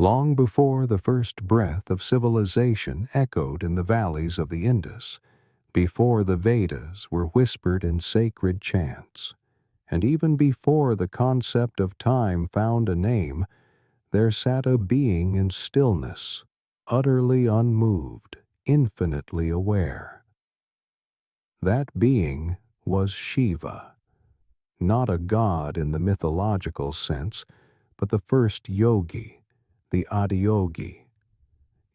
Long before the first breath of civilization echoed in the valleys of the Indus, before the Vedas were whispered in sacred chants, and even before the concept of time found a name, there sat a being in stillness, utterly unmoved, infinitely aware. That being was Shiva, not a god in the mythological sense, but the first yogi, the Adiyogi,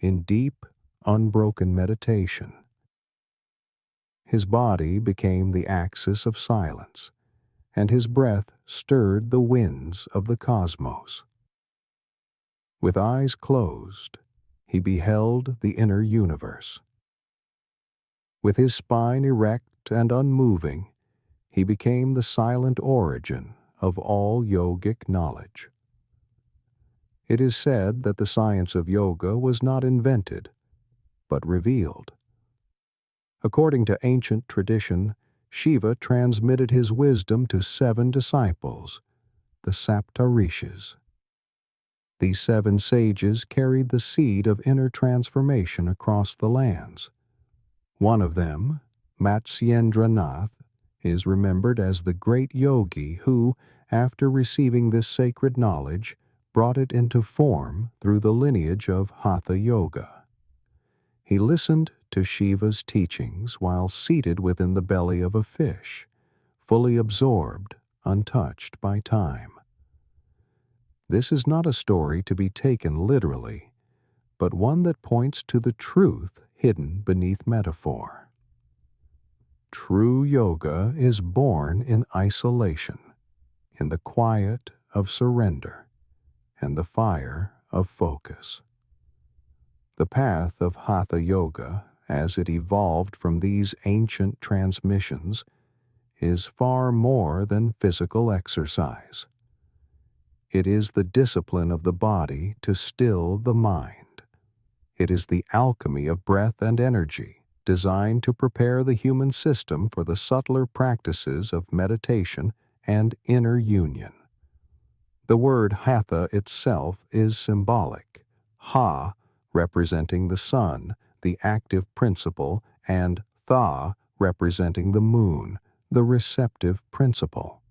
in deep, unbroken meditation. His body became the axis of silence, and his breath stirred the winds of the cosmos. With eyes closed, he beheld the inner universe. With his spine erect and unmoving, he became the silent origin of all yogic knowledge. It is said that the science of yoga was not invented, but revealed. According to ancient tradition, Shiva transmitted his wisdom to 7 disciples, the Saptarishis. These 7 sages carried the seed of inner transformation across the lands. One of them, Matsyendranath, is remembered as the great yogi who, after receiving this sacred knowledge, brought it into form through the lineage of Hatha Yoga. He listened to Shiva's teachings while seated within the belly of a fish, fully absorbed, untouched by time. This is not a story to be taken literally, but one that points to the truth hidden beneath metaphor. True yoga is born in isolation, in the quiet of surrender, and the fire of focus. The path of Hatha Yoga, as it evolved from these ancient transmissions, is far more than physical exercise. It is the discipline of the body to still the mind. It is the alchemy of breath and energy, designed to prepare the human system for the subtler practices of meditation and inner union. The word Hatha itself is symbolic, Ha representing the sun, the active principle, and Tha representing the moon, the receptive principle.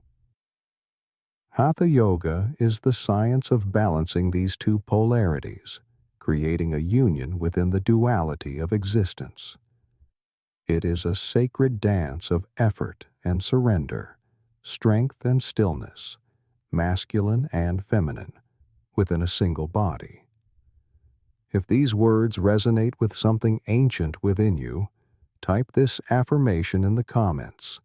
Hatha Yoga is the science of balancing these two polarities, creating a union within the duality of existence. It is a sacred dance of effort and surrender, strength and stillness, masculine and feminine, within a single body. If these words resonate with something ancient within you, type this affirmation in the comments.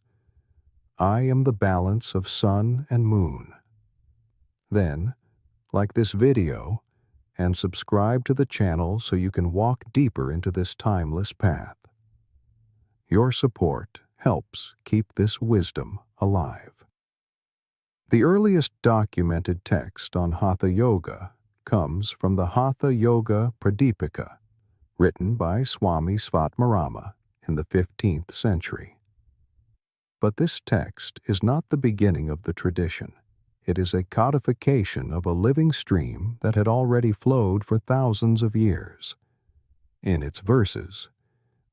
I am the balance of sun and moon. Then, like this video, and subscribe to the channel so you can walk deeper into this timeless path. Your support helps keep this wisdom alive. The earliest documented text on Hatha Yoga comes from the Hatha Yoga Pradipika, written by Swami Svatmarama in the 15th century. But this text is not the beginning of the tradition. It is a codification of a living stream that had already flowed for thousands of years. In its verses,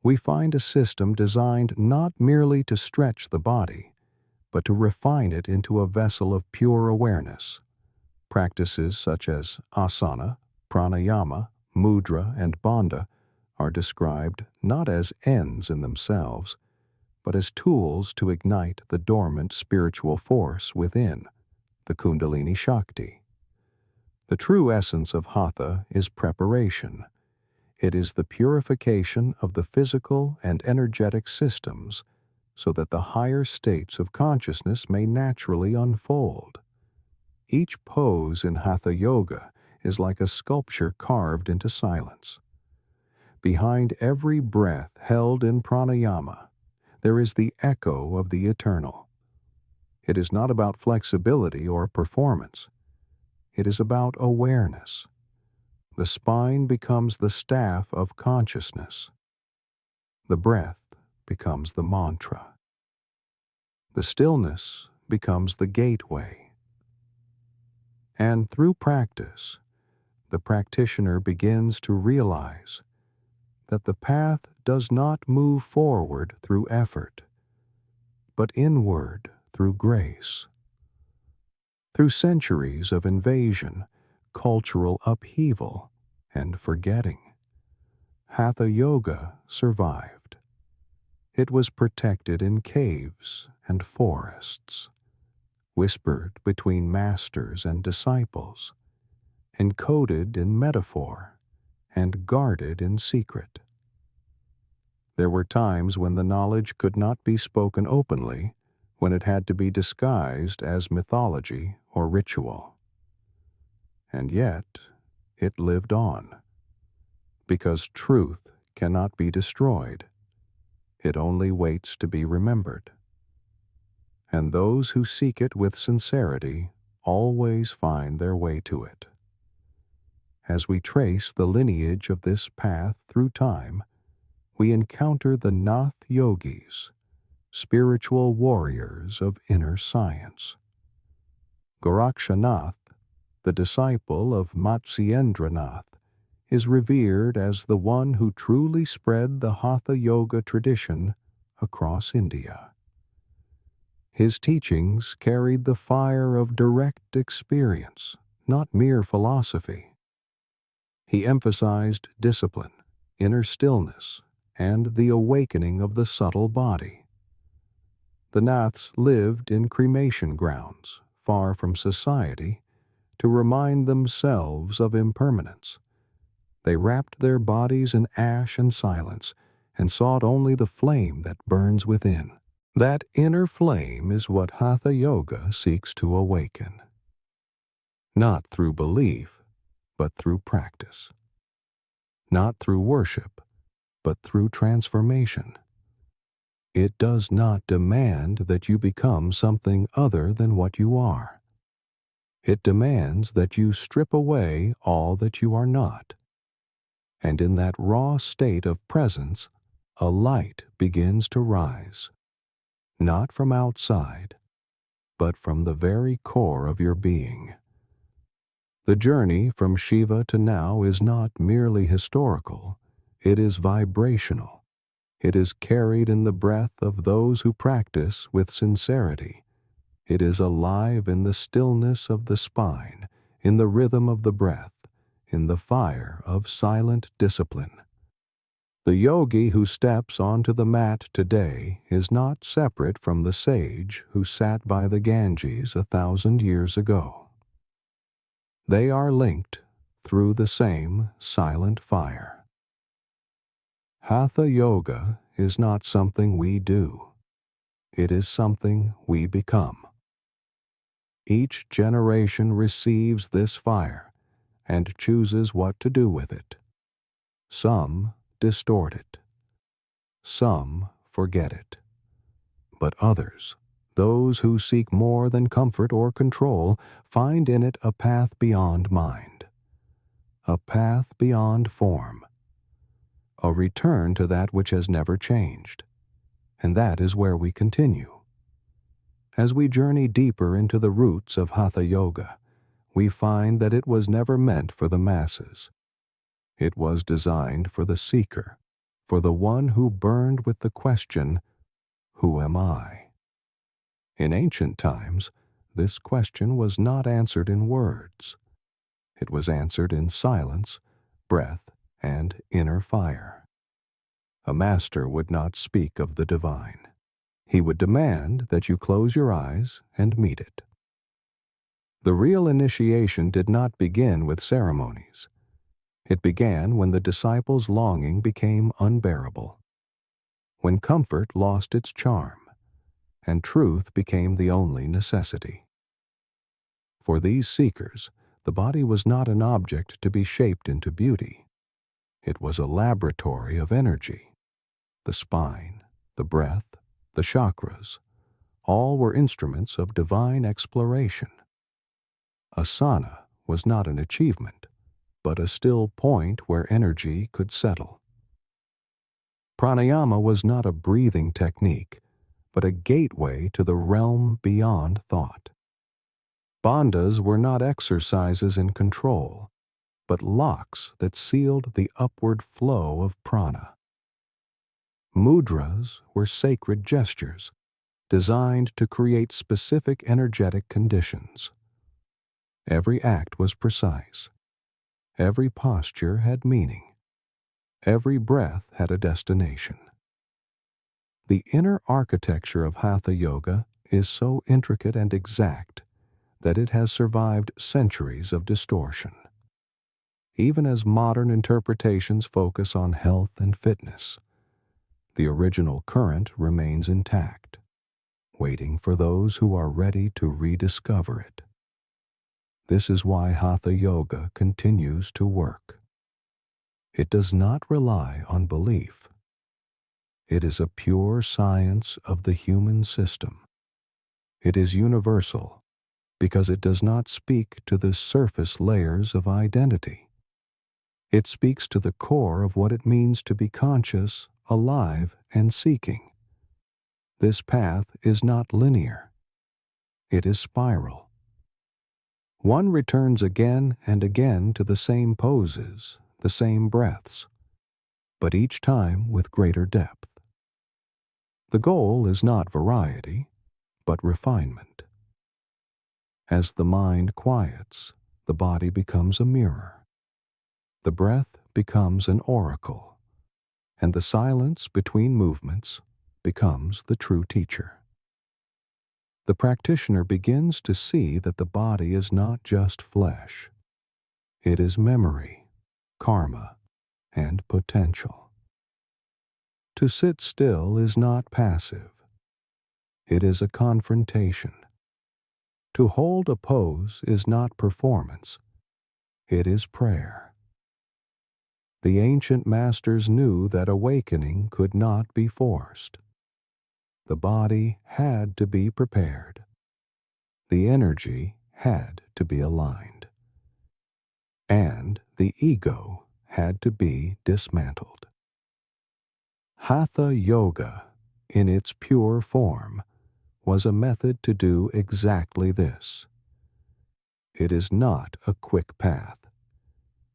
we find a system designed not merely to stretch the body, but to refine it into a vessel of pure awareness. Practices such as asana, pranayama, mudra, and bandha are described not as ends in themselves, but as tools to ignite the dormant spiritual force within, the Kundalini Shakti. The true essence of Hatha is preparation. It is the purification of the physical and energetic systems so that the higher states of consciousness may naturally unfold. Each pose in Hatha Yoga is like a sculpture carved into silence. Behind every breath held in pranayama, there is the echo of the eternal. It is not about flexibility or performance. It is about awareness. The spine becomes the staff of consciousness. The breath becomes the mantra. The stillness becomes the gateway. And through practice, the practitioner begins to realize that the path does not move forward through effort, but inward through grace. Through centuries of invasion, cultural upheaval, and forgetting, Hatha Yoga survived. It was protected in caves and forests, whispered between masters and disciples, encoded in metaphor, and guarded in secret. There were times when the knowledge could not be spoken openly, when it had to be disguised as mythology or ritual. And yet, it lived on, because truth cannot be destroyed. It only waits to be remembered. And those who seek it with sincerity always find their way to it. As we trace the lineage of this path through time, we encounter the Nath yogis, spiritual warriors of inner science. Gorakshanath, the disciple of Matsyendranath, is revered as the one who truly spread the Hatha Yoga tradition across India. His teachings carried the fire of direct experience, not mere philosophy. He emphasized discipline, inner stillness, and the awakening of the subtle body. The Naths lived in cremation grounds, far from society, to remind themselves of impermanence. They wrapped their bodies in ash and silence, and sought only the flame that burns within. That inner flame is what Hatha Yoga seeks to awaken. Not through belief, but through practice. Not through worship, but through transformation. It does not demand that you become something other than what you are. It demands that you strip away all that you are not. And in that raw state of presence, a light begins to rise, not from outside, but from the very core of your being. The journey from Shiva to now is not merely historical, it is vibrational. It is carried in the breath of those who practice with sincerity. It is alive in the stillness of the spine, in the rhythm of the breath, in the fire of silent discipline. The yogi who steps onto the mat today is not separate from the sage who sat by the Ganges 1,000 years ago. They are linked through the same silent fire. Hatha Yoga is not something we do. It is something we become. Each generation receives this fire and chooses what to do with it. Some distort it. Some forget it. But others, those who seek more than comfort or control, find in it a path beyond mind, a path beyond form, a return to that which has never changed. And that is where we continue. As we journey deeper into the roots of Hatha Yoga, we find that it was never meant for the masses. It was designed for the seeker, for the one who burned with the question, "Who am I?" In ancient times, this question was not answered in words. It was answered in silence, breath, and inner fire. A master would not speak of the divine. He would demand that you close your eyes and meet it. The real initiation did not begin with ceremonies. It began when the disciples' longing became unbearable, when comfort lost its charm, and truth became the only necessity. For these seekers, the body was not an object to be shaped into beauty. It was a laboratory of energy. The spine, the breath, the chakras, all were instruments of divine exploration. Asana was not an achievement, but a still point where energy could settle. Pranayama was not a breathing technique, but a gateway to the realm beyond thought. Bandhas were not exercises in control, but locks that sealed the upward flow of prana. Mudras were sacred gestures designed to create specific energetic conditions. Every act was precise. Every posture had meaning. Every breath had a destination. The inner architecture of Hatha Yoga is so intricate and exact that it has survived centuries of distortion. Even as modern interpretations focus on health and fitness, the original current remains intact, waiting for those who are ready to rediscover it. This is why Hatha Yoga continues to work. It does not rely on belief. It is a pure science of the human system. It is universal because it does not speak to the surface layers of identity. It speaks to the core of what it means to be conscious, alive, and seeking. This path is not linear. It is spiral. One returns again and again to the same poses, the same breaths, but each time with greater depth. The goal is not variety, but refinement. As the mind quiets, the body becomes a mirror. The breath becomes an oracle, and the silence between movements becomes the true teacher. The practitioner begins to see that the body is not just flesh. It is memory, karma, and potential. To sit still is not passive. It is a confrontation. To hold a pose is not performance. It is prayer. The ancient masters knew that awakening could not be forced. The body had to be prepared. The energy had to be aligned. And the ego had to be dismantled. Hatha Yoga, in its pure form, was a method to do exactly this. It is not a quick path.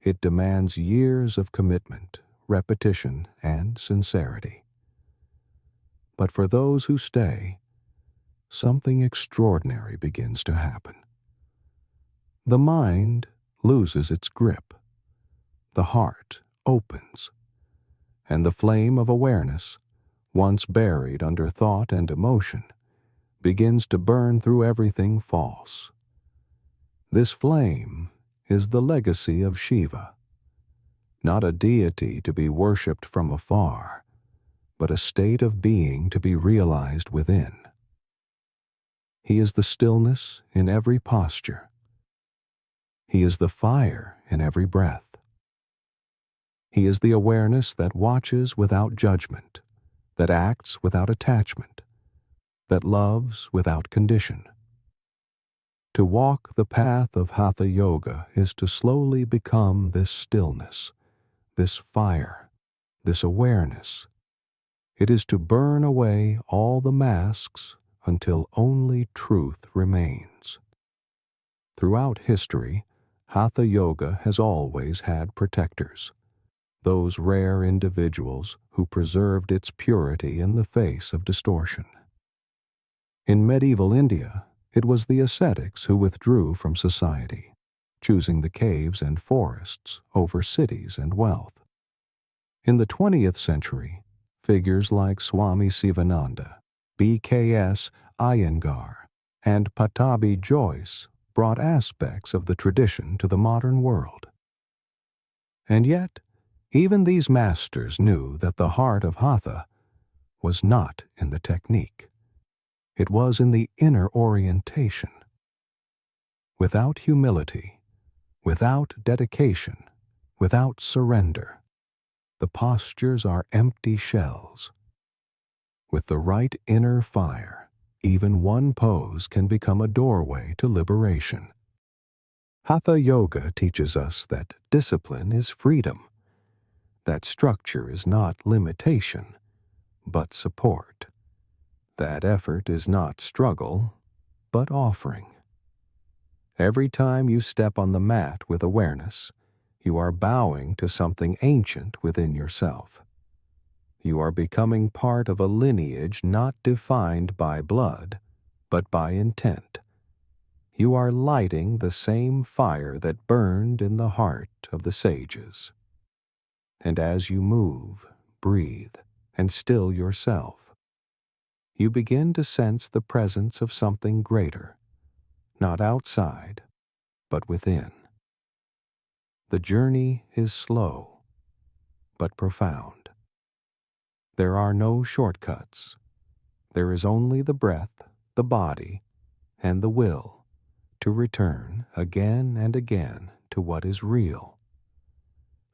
It demands years of commitment, repetition, and sincerity. But for those who stay, something extraordinary begins to happen. The mind loses its grip. The heart opens, and the flame of awareness, once buried under thought and emotion, begins to burn through everything false. This flame is the legacy of Shiva, not a deity to be worshipped from afar, but a state of being to be realized within. He is the stillness in every posture. He is the fire in every breath. He is the awareness that watches without judgment, that acts without attachment, that loves without condition. To walk the path of Hatha Yoga is to slowly become this stillness, this fire, this awareness. It is to burn away all the masks until only truth remains. Throughout history, Hatha Yoga has always had protectors, those rare individuals who preserved its purity in the face of distortion. In medieval India, it was the ascetics who withdrew from society, choosing the caves and forests over cities and wealth. In the 20th century, figures like Swami Sivananda, B.K.S. Iyengar, and Pattabhi Jois brought aspects of the tradition to the modern world. And yet, even these masters knew that the heart of Hatha was not in the technique. It was in the inner orientation. Without humility, without dedication, without surrender, the postures are empty shells. With the right inner fire, even one pose can become a doorway to liberation. Hatha Yoga teaches us that discipline is freedom, that structure is not limitation, but support. That effort is not struggle, but offering. Every time you step on the mat with awareness, You are bowing to something ancient within yourself. You are becoming part of a lineage not defined by blood, but by intent. You are lighting the same fire that burned in the heart of the sages. And as you move, breathe, and still yourself, you begin to sense the presence of something greater, not outside, but within. The journey is slow, but profound. There are no shortcuts. There is only the breath, the body, and the will to return again and again to what is real.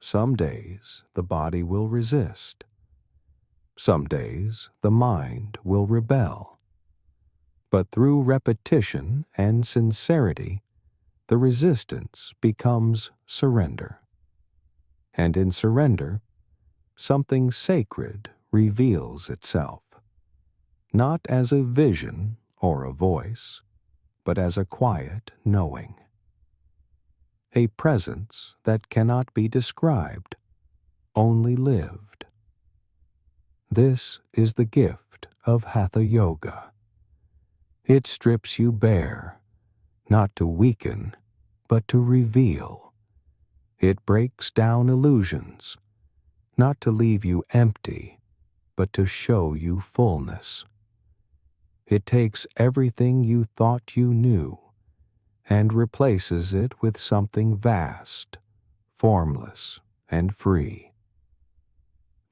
Some days the body will resist. Some days the mind will rebel. But through repetition and sincerity, the resistance becomes surrender. And in surrender, something sacred reveals itself, not as a vision or a voice, but as a quiet knowing. A presence that cannot be described, only lived. This is the gift of Hatha Yoga. It strips you bare, not to weaken, but to reveal. It breaks down illusions, not to leave you empty, but to show you fullness. It takes everything you thought you knew and replaces it with something vast, formless, and free.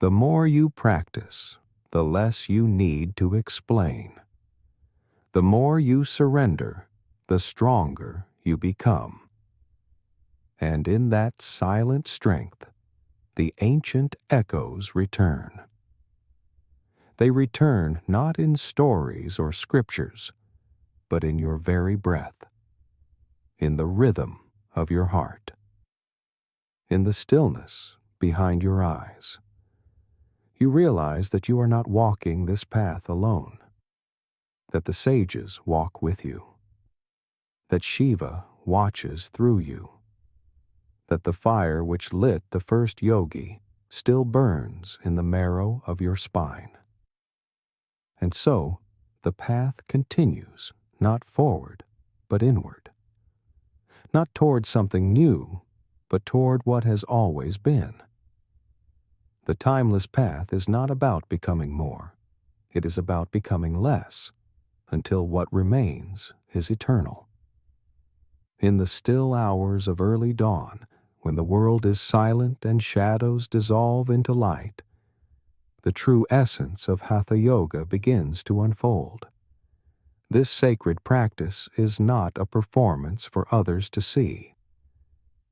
The more you practice, the less you need to explain. The more you surrender, the stronger you become. And in that silent strength, the ancient echoes return. They return not in stories or scriptures, but in your very breath, in the rhythm of your heart, in the stillness behind your eyes. You realize that you are not walking this path alone, that the sages walk with you, that Shiva watches through you, that the fire which lit the first yogi still burns in the marrow of your spine. And so, the path continues, not forward, but inward. Not toward something new, but toward what has always been. The timeless path is not about becoming more. It is about becoming less, until what remains is eternal. In the still hours of early dawn, when the world is silent and shadows dissolve into light, the true essence of Hatha Yoga begins to unfold. This sacred practice is not a performance for others to see.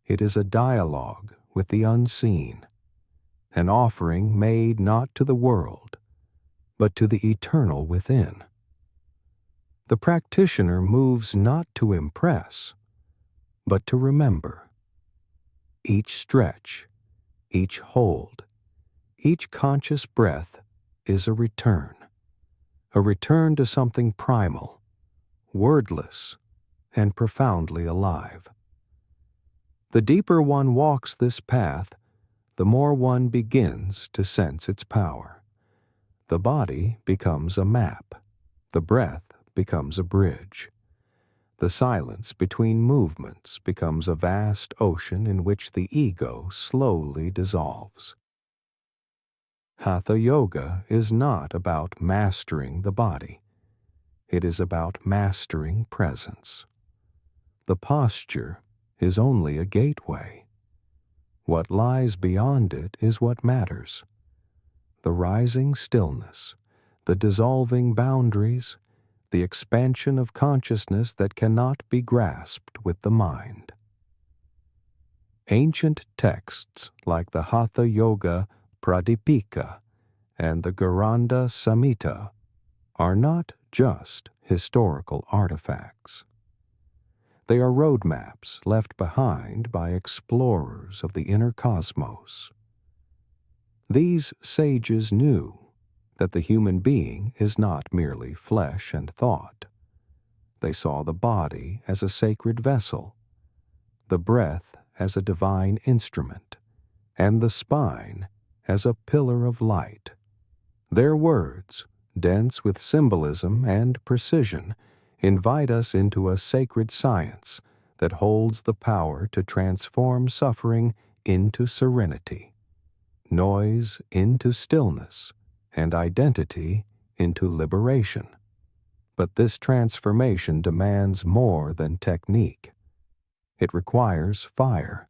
It is a dialogue with the unseen, an offering made not to the world, but to the eternal within. The practitioner moves not to impress, but to remember. Each stretch, each hold, each conscious breath is a return to something primal, wordless, and profoundly alive. The deeper one walks this path, the more one begins to sense its power. The body becomes a map, the breath becomes a bridge. The silence between movements becomes a vast ocean in which the ego slowly dissolves. Hatha Yoga is not about mastering the body. It is about mastering presence. The posture is only a gateway. What lies beyond it is what matters. The rising stillness, the dissolving boundaries, the expansion of consciousness that cannot be grasped with the mind. Ancient texts like the Hatha Yoga Pradipika and the Garanda Samhita are not just historical artifacts. They are roadmaps left behind by explorers of the inner cosmos. These sages knew that the human being is not merely flesh and thought. They saw the body as a sacred vessel, the breath as a divine instrument, and the spine as a pillar of light. Their words, dense with symbolism and precision, invite us into a sacred science that holds the power to transform suffering into serenity, noise into stillness, and identity into liberation. But this transformation demands more than technique. It requires fire,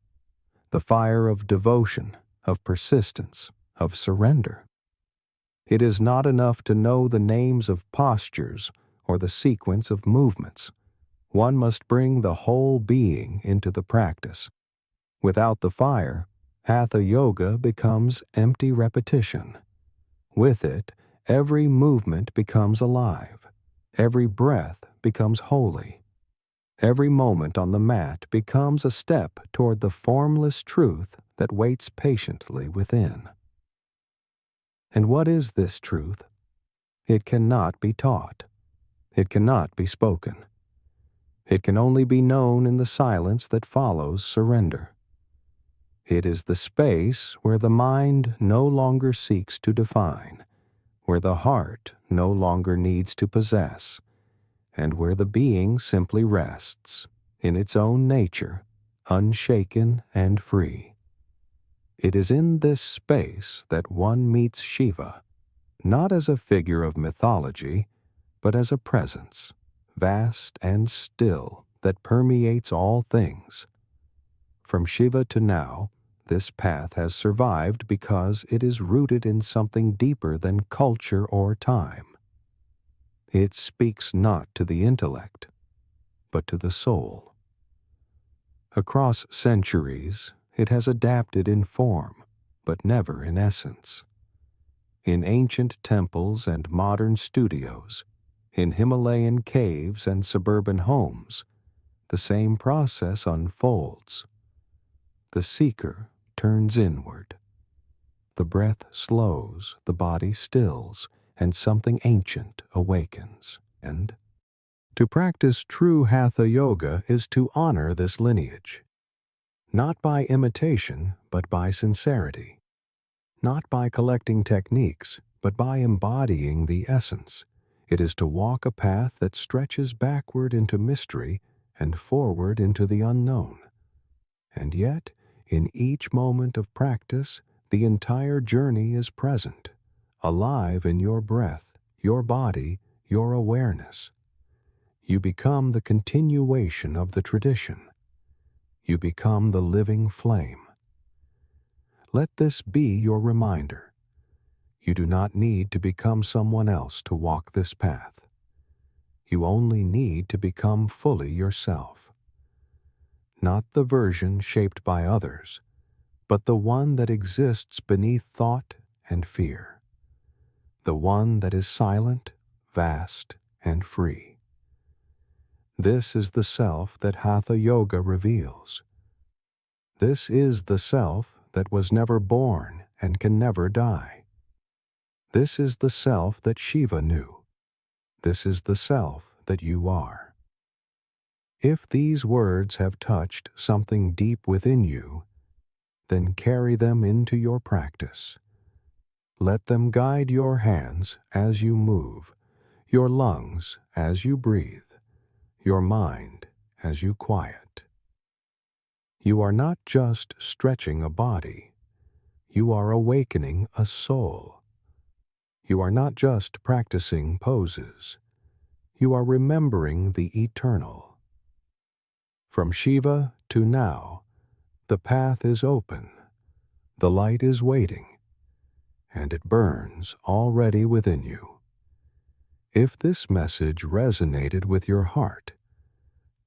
the fire of devotion, of persistence, of surrender. It is not enough to know the names of postures or the sequence of movements. One must bring the whole being into the practice. Without the fire, Hatha Yoga becomes empty repetition. With it, every movement becomes alive. Every breath becomes holy. Every moment on the mat becomes a step toward the formless truth that waits patiently within. And what is this truth? It cannot be taught. It cannot be spoken. It can only be known in the silence that follows surrender. It is the space where the mind no longer seeks to define, where the heart no longer needs to possess, and where the being simply rests, in its own nature, unshaken and free. It is in this space that one meets Shiva, not as a figure of mythology, but as a presence, vast and still, that permeates all things. From Shiva to now, this path has survived because it is rooted in something deeper than culture or time. It speaks not to the intellect, but to the soul. Across centuries, it has adapted in form, but never in essence. In ancient temples and modern studios, in Himalayan caves and suburban homes, the same process unfolds. The seeker turns inward. The breath slows, the body stills, and something ancient awakens. And to practice true Hatha Yoga is to honor this lineage, not by imitation, but by sincerity, not by collecting techniques, but by embodying the essence. It is to walk a path that stretches backward into mystery and forward into the unknown. And yet, in each moment of practice, the entire journey is present, alive in your breath, your body, your awareness. You become the continuation of the tradition. You become the living flame. Let this be your reminder. You do not need to become someone else to walk this path. You only need to become fully yourself. Not the version shaped by others, but the one that exists beneath thought and fear. The one that is silent, vast, and free. This is the self that Hatha Yoga reveals. This is the self that was never born and can never die. This is the self that Shiva knew. This is the self that you are. If these words have touched something deep within you, then carry them into your practice. Let them guide your hands as you move, your lungs as you breathe, your mind as you quiet. You are not just stretching a body. You are awakening a soul. You are not just practicing poses. You are remembering the eternal. From Shiva to now, the path is open, the light is waiting, and it burns already within you. If this message resonated with your heart,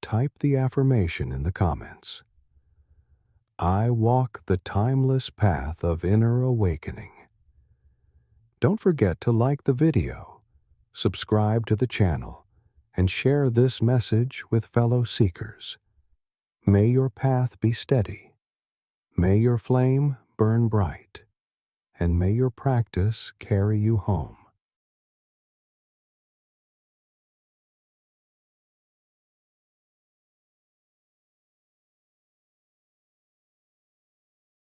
type the affirmation in the comments. I walk the timeless path of inner awakening. Don't forget to like the video, subscribe to the channel, and share this message with fellow seekers. May your path be steady. May your flame burn bright. And may your practice carry you home.